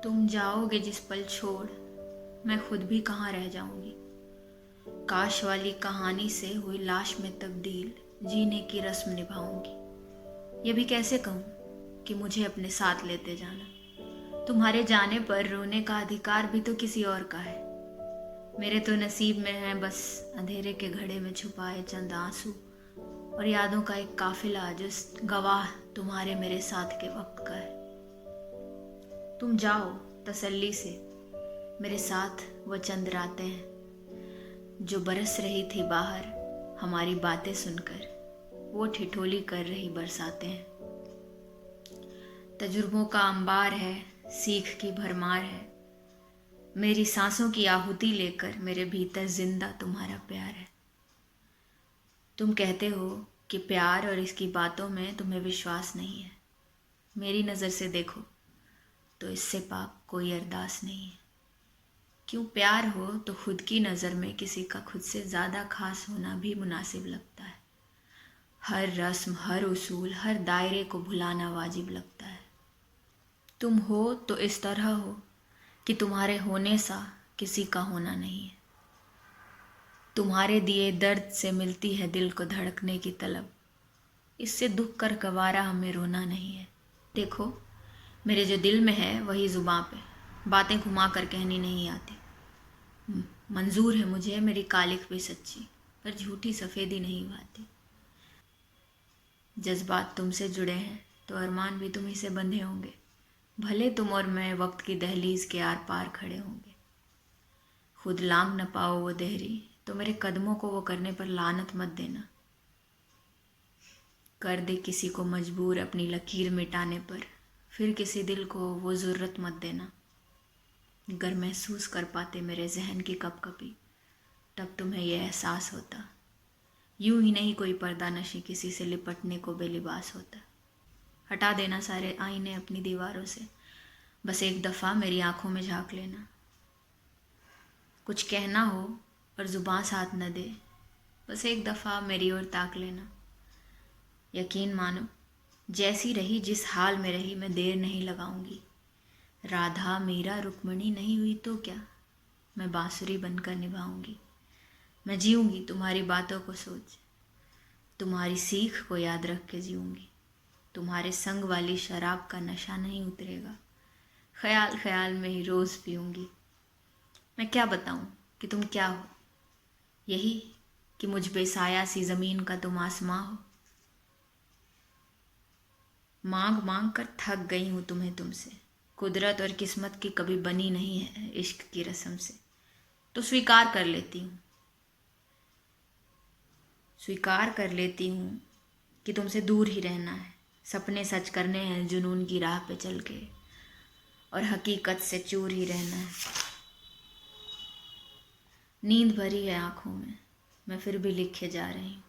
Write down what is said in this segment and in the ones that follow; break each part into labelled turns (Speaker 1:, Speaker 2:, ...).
Speaker 1: तुम जाओगे जिस पल छोड़, मैं खुद भी कहाँ रह जाऊंगी। काश वाली कहानी से हुई लाश में तब्दील जीने की रस्म निभाऊंगी। ये भी कैसे कहूँ कि मुझे अपने साथ लेते जाना। तुम्हारे जाने पर रोने का अधिकार भी तो किसी और का है। मेरे तो नसीब में है बस अंधेरे के घड़े में छुपाए चंद आंसू और यादों का एक काफिला जो गवाह तुम्हारे मेरे साथ के वक्त का है। तुम जाओ तसल्ली से, मेरे साथ वो चंद रातें हैं जो बरस रही थी बाहर हमारी बातें सुनकर, वो ठिठोली कर रही बरसातें हैं। तजुर्बों का अंबार है, सीख की भरमार है, मेरी सांसों की आहुति लेकर मेरे भीतर जिंदा तुम्हारा प्यार है। तुम कहते हो कि प्यार और इसकी बातों में तुम्हें विश्वास नहीं है। मेरी नज़र से देखो तो इससे पाक कोई अरदास नहीं है। क्यों, प्यार हो तो खुद की नज़र में किसी का खुद से ज़्यादा खास होना भी मुनासिब लगता है। हर रस्म, हर उसूल, हर दायरे को भुलाना वाजिब लगता है। तुम हो तो इस तरह हो कि तुम्हारे होने सा किसी का होना नहीं है। तुम्हारे दिए दर्द से मिलती है दिल को धड़कने की तलब, इससे दुख कर गवारा हमें रोना नहीं है। देखो, मेरे जो दिल में है वही ज़ुबां पे, बातें घुमा कर कहनी नहीं आती। मंजूर है मुझे मेरी कालिख भी सच्ची, पर झूठी सफ़ेदी नहीं भाती। जज्बात तुमसे जुड़े हैं तो अरमान भी तुम्ही से बंधे होंगे, भले तुम और मैं वक्त की दहलीज के आर पार खड़े होंगे। खुद लांग न पाओ वो देहरी तो मेरे कदमों को वो करने पर लानत मत देना। कर दे किसी को मजबूर अपनी लकीर मिटाने पर, फिर किसी दिल को वो ज़रूरत मत देना। अगर महसूस कर पाते मेरे जहन की कपकपी, तब तुम्हें यह एहसास होता। यूं ही नहीं कोई पर्दा नशी किसी से लिपटने को बेलिबास होता। हटा देना सारे आईने अपनी दीवारों से, बस एक दफ़ा मेरी आंखों में झांक लेना। कुछ कहना हो और ज़ुबान साथ न दे, बस एक दफ़ा मेरी ओर ताक लेना। यकीन मानो, जैसी रही जिस हाल में रही मैं देर नहीं लगाऊंगी। राधा मीरा रुक्मिणी नहीं हुई तो क्या, मैं बांसुरी बनकर निभाऊंगी। मैं जीऊंगी तुम्हारी बातों को सोच, तुम्हारी सीख को याद रख के जीऊंगी। तुम्हारे संग वाली शराब का नशा नहीं उतरेगा, ख्याल ख्याल में ही रोज़ पीऊंगी। मैं क्या बताऊं कि तुम क्या हो, यही कि मुझ बेसाया सी ज़मीन का तुम आसमां हो। मांग मांग कर थक गई हूँ तुम्हें तुमसे, कुदरत और किस्मत की कभी बनी नहीं है इश्क की रस्म से, तो स्वीकार कर लेती हूँ। स्वीकार कर लेती हूँ कि तुमसे दूर ही रहना है। सपने सच करने हैं जुनून की राह पे चल के, और हकीकत से चूर ही रहना है। नींद भरी है आँखों में, मैं फिर भी लिखे जा रही हूँ।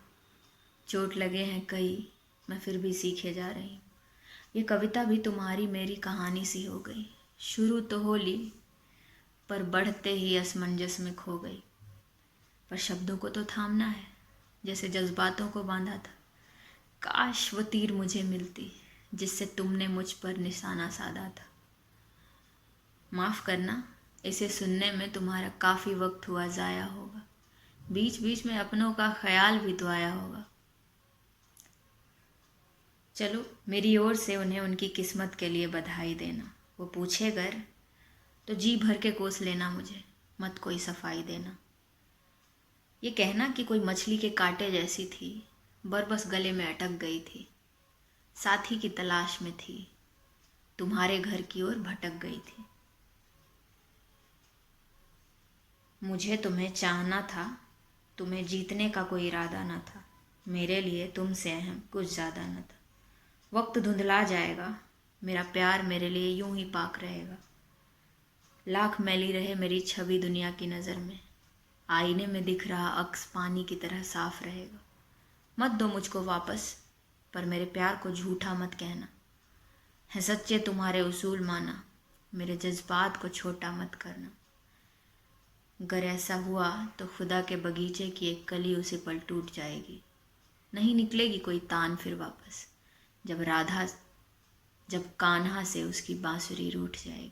Speaker 1: चोट लगे हैं कई, मैं फिर भी सीखे जा रही हूँ। ये कविता भी तुम्हारी मेरी कहानी सी हो गई। शुरू तो हो ली पर बढ़ते ही असमंजस में खो गई। पर शब्दों को तो थामना है, जैसे जज्बातों को बांधा था। काश वो तीर मुझे मिलती जिससे तुमने मुझ पर निशाना साधा था। माफ़ करना, इसे सुनने में तुम्हारा काफ़ी वक्त हुआ ज़ाया होगा। बीच बीच में अपनों का ख्याल भी तो आया होगा। चलो, मेरी ओर से उन्हें उनकी किस्मत के लिए बधाई देना। वो पूछे अगर तो जी भर के कोस लेना मुझे, मत कोई सफाई देना। ये कहना कि कोई मछली के कांटे जैसी थी, बस गले में अटक गई थी, साथी की तलाश में थी, तुम्हारे घर की ओर भटक गई थी। मुझे तुम्हें चाहना था, तुम्हें जीतने का कोई इरादा न था। मेरे लिए तुमसे अहम कुछ ज़्यादा न था। वक्त धुंधला जाएगा, मेरा प्यार मेरे लिए यूं ही पाक रहेगा। लाख मैली रहे मेरी छवि दुनिया की नज़र में, आईने में दिख रहा अक्स पानी की तरह साफ रहेगा। मत दो मुझको वापस, पर मेरे प्यार को झूठा मत कहना। है सच्चे तुम्हारे उसूल माना, मेरे जज्बात को छोटा मत करना। अगर ऐसा हुआ तो खुदा के बगीचे की एक कली उसी पल टूट जाएगी। नहीं निकलेगी कोई तान फिर वापस, जब कान्हा से उसकी बांसुरी रूठ जाएगी।